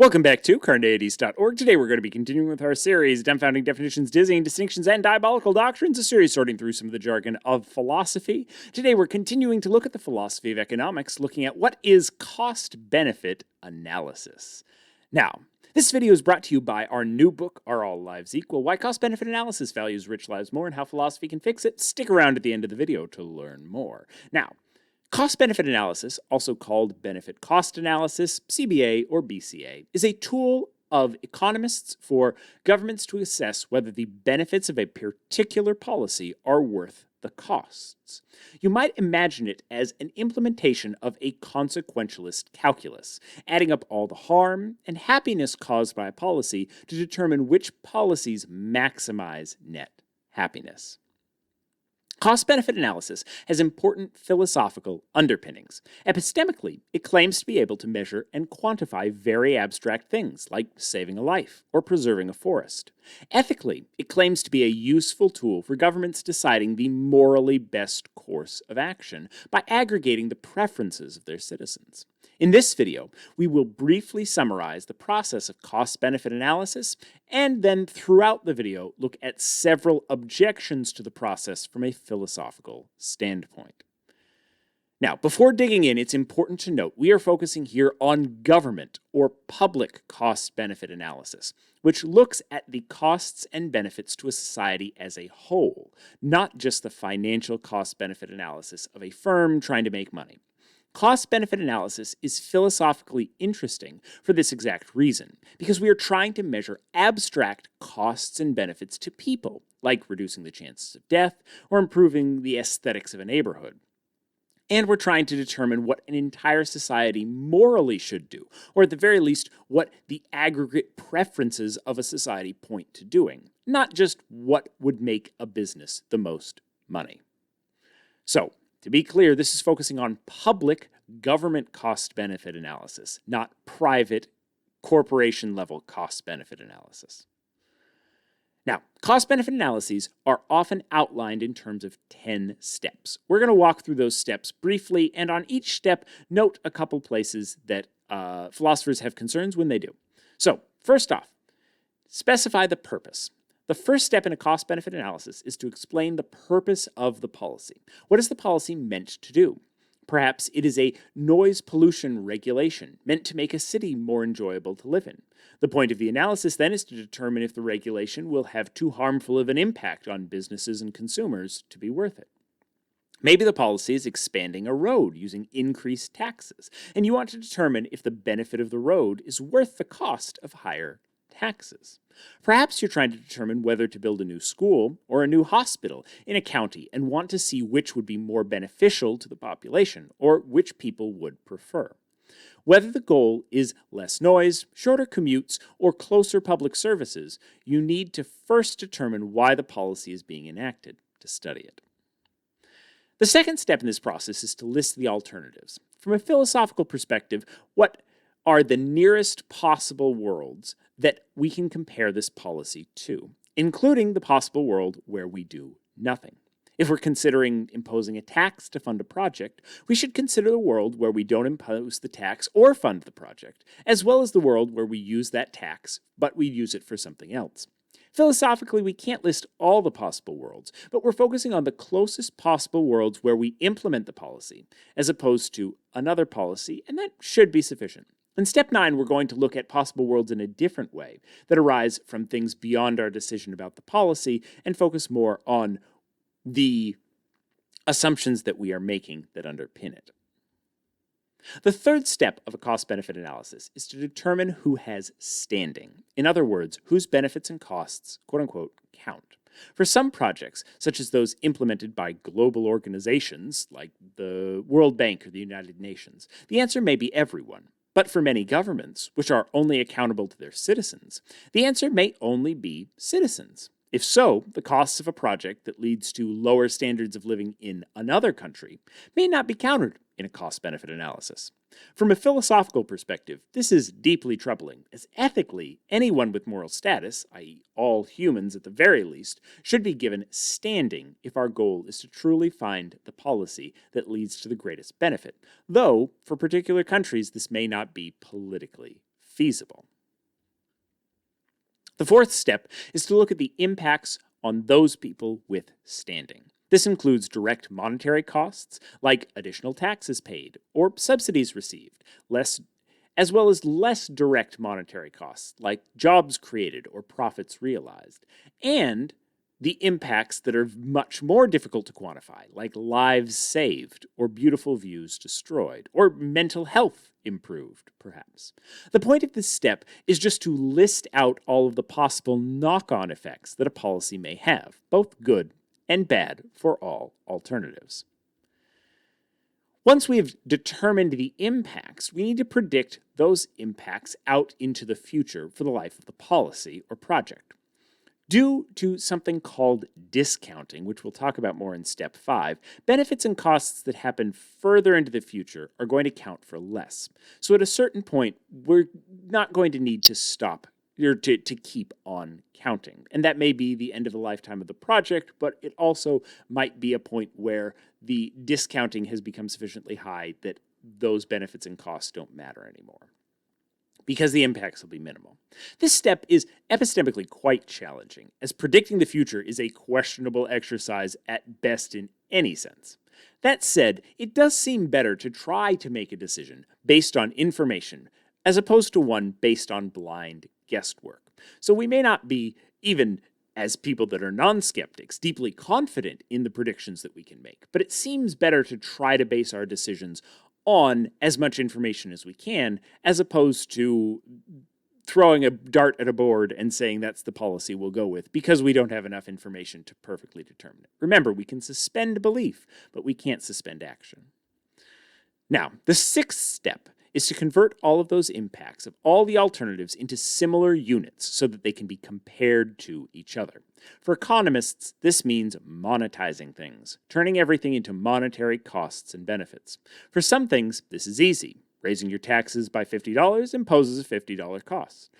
Welcome back to Carneades.org. Today we're going to be continuing with our series, Dumbfounding Definitions, Dizzying Distinctions, and Diabolical Doctrines, a series sorting through some of the jargon of philosophy. Today we're continuing to look at the philosophy of economics, looking at what is cost-benefit analysis. Now, this video is brought to you by our new book, Are All Lives Equal? Why Cost-Benefit Analysis Values Rich Lives More and How Philosophy Can Fix It. Stick around at the end of the video to learn more. Now, cost-benefit analysis, also called benefit-cost analysis, CBA or BCA, is a tool of economists for governments to assess whether the benefits of a particular policy are worth the costs. You might imagine it as an implementation of a consequentialist calculus, adding up all the harm and happiness caused by a policy to determine which policies maximize net happiness. Cost-benefit analysis has important philosophical underpinnings. Epistemically, it claims to be able to measure and quantify very abstract things like saving a life or preserving a forest. Ethically, it claims to be a useful tool for governments deciding the morally best course of action by aggregating the preferences of their citizens. In this video, we will briefly summarize the process of cost-benefit analysis, and then throughout the video, look at several objections to the process from a philosophical standpoint. Now, before digging in, it's important to note we are focusing here on government or public cost-benefit analysis, which looks at the costs and benefits to a society as a whole, not just the financial cost-benefit analysis of a firm trying to make money. Cost-benefit analysis is philosophically interesting for this exact reason, because we are trying to measure abstract costs and benefits to people, like reducing the chances of death or improving the aesthetics of a neighborhood. And we're trying to determine what an entire society morally should do, or at the very least, what the aggregate preferences of a society point to doing, not just what would make a business the most money. So, to be clear, this is focusing on public government cost-benefit analysis, not private corporation-level cost-benefit analysis. Now, cost-benefit analyses are often outlined in terms of 10 steps. We're going to walk through those steps briefly, and on each step, note a couple places that philosophers have concerns when they do. So, first off, specify the purpose. The first step in a cost-benefit analysis is to explain the purpose of the policy. What is the policy meant to do? Perhaps it is a noise pollution regulation meant to make a city more enjoyable to live in. The point of the analysis then is to determine if the regulation will have too harmful of an impact on businesses and consumers to be worth it. Maybe the policy is expanding a road using increased taxes, and you want to determine if the benefit of the road is worth the cost of higher taxes. Perhaps you're trying to determine whether to build a new school or a new hospital in a county and want to see which would be more beneficial to the population or which people would prefer. Whether the goal is less noise, shorter commutes, or closer public services, you need to first determine why the policy is being enacted to study it. The second step in this process is to list the alternatives. From a philosophical perspective, what are the nearest possible worlds that we can compare this policy to, including the possible world where we do nothing. If we're considering imposing a tax to fund a project, we should consider the world where we don't impose the tax or fund the project, as well as the world where we use that tax, but we use it for something else. Philosophically, we can't list all the possible worlds, but we're focusing on the closest possible worlds where we implement the policy, as opposed to another policy, and that should be sufficient. In step 9, we're going to look at possible worlds in a different way that arise from things beyond our decision about the policy and focus more on the assumptions that we are making that underpin it. The third step of a cost-benefit analysis is to determine who has standing. In other words, whose benefits and costs, quote-unquote, count. For some projects, such as those implemented by global organizations like the World Bank or the United Nations, the answer may be everyone. But for many governments, which are only accountable to their citizens, the answer may only be citizens. If so, the costs of a project that leads to lower standards of living in another country may not be counted in a cost-benefit analysis. From a philosophical perspective, this is deeply troubling, as ethically, anyone with moral status, i.e. all humans at the very least, should be given standing if our goal is to truly find the policy that leads to the greatest benefit, though, for particular countries, this may not be politically feasible. The fourth step is to look at the impacts on those people with standing. This includes direct monetary costs, like additional taxes paid or subsidies received, as well as less direct monetary costs, like jobs created or profits realized, and the impacts that are much more difficult to quantify, like lives saved or beautiful views destroyed, or mental health improved, perhaps. The point of this step is just to list out all of the possible knock-on effects that a policy may have, both good and bad for all alternatives. Once we have determined the impacts, we need to predict those impacts out into the future for the life of the policy or project. Due to something called discounting, which we'll talk about more in step 5, benefits and costs that happen further into the future are going to count for less. So at a certain point, we're not going to need to stop or to keep on counting. And that may be the end of the lifetime of the project, but it also might be a point where the discounting has become sufficiently high that those benefits and costs don't matter anymore, because the impacts will be minimal. This step is epistemically quite challenging, as predicting the future is a questionable exercise at best in any sense. That said, it does seem better to try to make a decision based on information, as opposed to one based on blind guesswork. So we may not be, even as people that are non-skeptics, deeply confident in the predictions that we can make, but it seems better to try to base our decisions on as much information as we can, as opposed to throwing a dart at a board and saying that's the policy we'll go with, because we don't have enough information to perfectly determine it. Remember, we can suspend belief, but we can't suspend action. Now, the sixth step is to convert all of those impacts of all the alternatives into similar units so that they can be compared to each other. For economists, this means monetizing things, turning everything into monetary costs and benefits. For some things, this is easy. Raising your taxes by $50 imposes a $50 cost.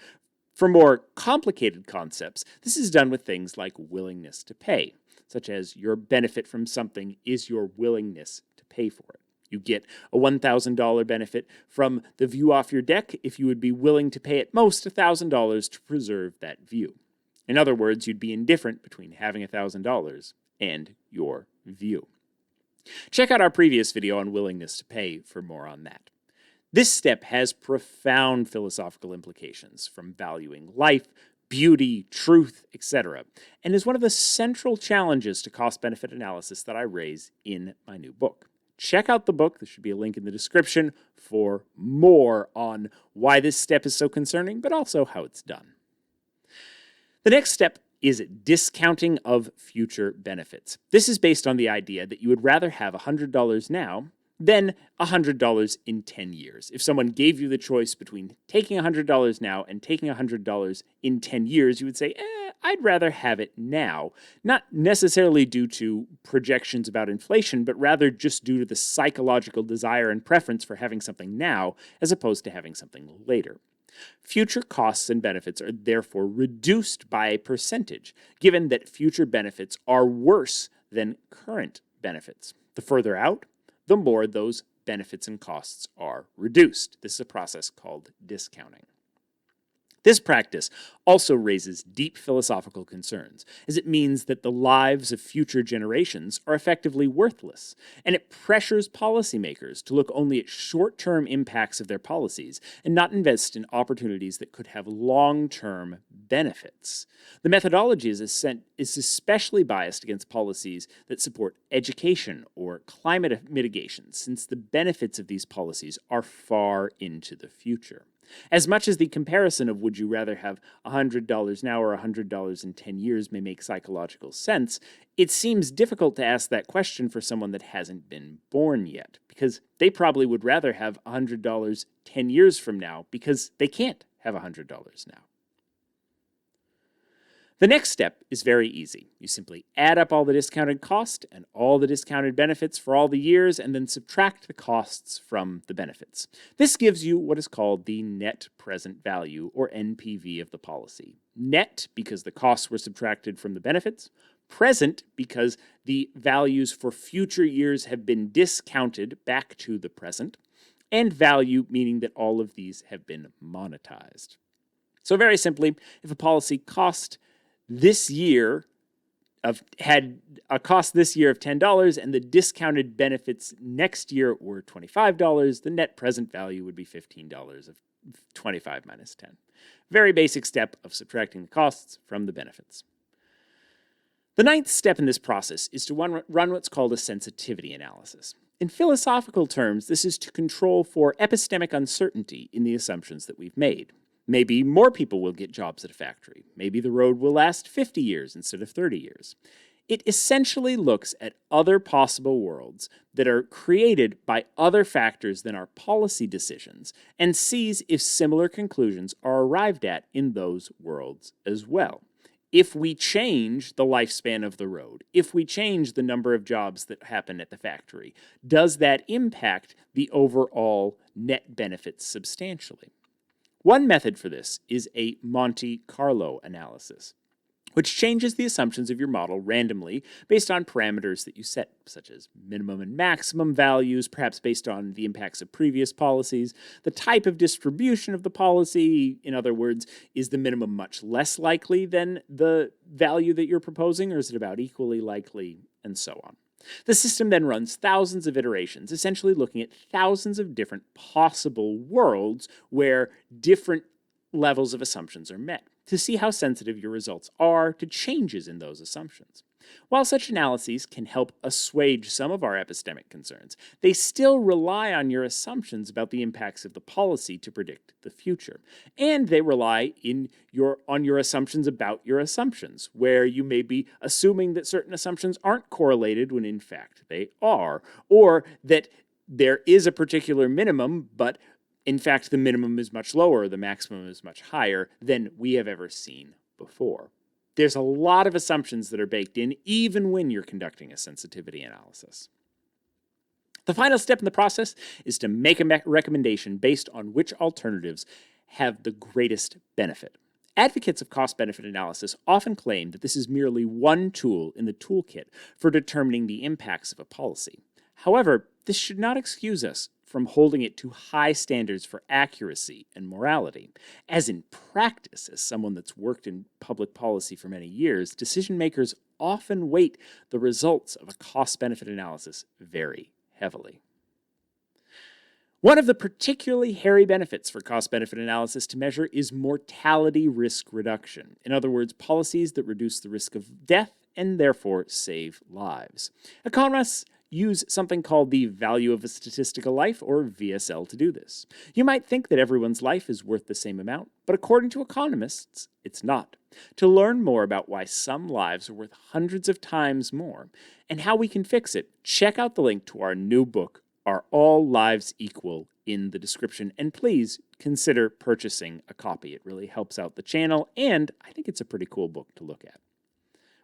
For more complicated concepts, this is done with things like willingness to pay, such as your benefit from something is your willingness to pay for it. You get a $1,000 benefit from the view off your deck if you would be willing to pay at most $1,000 to preserve that view. In other words, you'd be indifferent between having $1,000 and your view. Check out our previous video on willingness to pay for more on that. This step has profound philosophical implications, from valuing life, beauty, truth, etc., and is one of the central challenges to cost-benefit analysis that I raise in my new book. Check out the book, there should be a link in the description, for more on why this step is so concerning, but also how it's done. The next step is discounting of future benefits. This is based on the idea that you would rather have $100 now than $100 in 10 years. If someone gave you the choice between taking $100 now and taking $100 in 10 years, you would say, I'd rather have it now. Not necessarily due to projections about inflation, but rather just due to the psychological desire and preference for having something now as opposed to having something later. Future costs and benefits are therefore reduced by a percentage, given that future benefits are worse than current benefits. The further out, the more those benefits and costs are reduced. This is a process called discounting. This practice also raises deep philosophical concerns, as it means that the lives of future generations are effectively worthless, and it pressures policymakers to look only at short-term impacts of their policies and not invest in opportunities that could have long-term benefits. The methodology is especially biased against policies that support education or climate mitigation, since the benefits of these policies are far into the future. As much as the comparison of would you rather have $100 now or $100 in 10 years may make psychological sense, it seems difficult to ask that question for someone that hasn't been born yet, because they probably would rather have $100 10 years from now because they can't have $100 now. The next step is very easy. You simply add up all the discounted cost and all the discounted benefits for all the years and then subtract the costs from the benefits. This gives you what is called the net present value, or NPV, of the policy. Net because the costs were subtracted from the benefits, present because the values for future years have been discounted back to the present, and value meaning that all of these have been monetized. So very simply, if a policy had a cost this year of $10 and the discounted benefits next year were $25, the net present value would be $15 of 25 minus 10. Very basic step of subtracting the costs from the benefits. The ninth step in this process is to run what's called a sensitivity analysis. In philosophical terms, this is to control for epistemic uncertainty in the assumptions that we've made. Maybe more people will get jobs at a factory. Maybe the road will last 50 years instead of 30 years. It essentially looks at other possible worlds that are created by other factors than our policy decisions and sees if similar conclusions are arrived at in those worlds as well. If we change the lifespan of the road, if we change the number of jobs that happen at the factory, does that impact the overall net benefits substantially? One method for this is a Monte Carlo analysis, which changes the assumptions of your model randomly based on parameters that you set, such as minimum and maximum values, perhaps based on the impacts of previous policies, the type of distribution of the policy. In other words, is the minimum much less likely than the value that you're proposing, or is it about equally likely, and so on. The system then runs thousands of iterations, essentially looking at thousands of different possible worlds where different levels of assumptions are met, to see how sensitive your results are to changes in those assumptions. While such analyses can help assuage some of our epistemic concerns, they still rely on your assumptions about the impacts of the policy to predict the future. And they rely on your assumptions about your assumptions, where you may be assuming that certain assumptions aren't correlated when in fact they are, or that there is a particular minimum, but in fact the minimum is much lower, the maximum is much higher than we have ever seen before. There's a lot of assumptions that are baked in, even when you're conducting a sensitivity analysis. The final step in the process is to make a recommendation based on which alternatives have the greatest benefit. Advocates of cost-benefit analysis often claim that this is merely one tool in the toolkit for determining the impacts of a policy. However, this should not excuse us from holding it to high standards for accuracy and morality. As in practice, as someone that's worked in public policy for many years, decision makers often weight the results of a cost-benefit analysis very heavily. One of the particularly hairy benefits for cost-benefit analysis to measure is mortality risk reduction. In other words, policies that reduce the risk of death and therefore save lives. Economists use something called the value of a statistical life, or VSL, to do this. You might think that everyone's life is worth the same amount, but according to economists, it's not. To learn more about why some lives are worth hundreds of times more, and how we can fix it, check out the link to our new book, Are All Lives Equal, in the description, and please consider purchasing a copy. It really helps out the channel, and I think it's a pretty cool book to look at.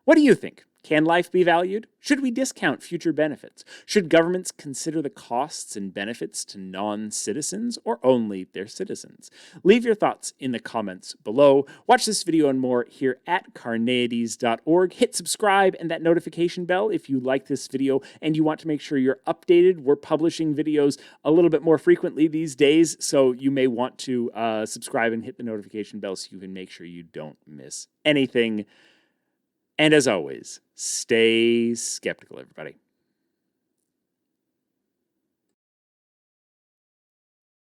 What do you think? Can life be valued? Should we discount future benefits? Should governments consider the costs and benefits to non-citizens or only their citizens? Leave your thoughts in the comments below. Watch this video and more here at Carneades.org. Hit subscribe and that notification bell if you like this video and you want to make sure you're updated. We're publishing videos a little bit more frequently these days, so you may want to subscribe and hit the notification bell so you can make sure you don't miss anything. And as always, stay skeptical, everybody.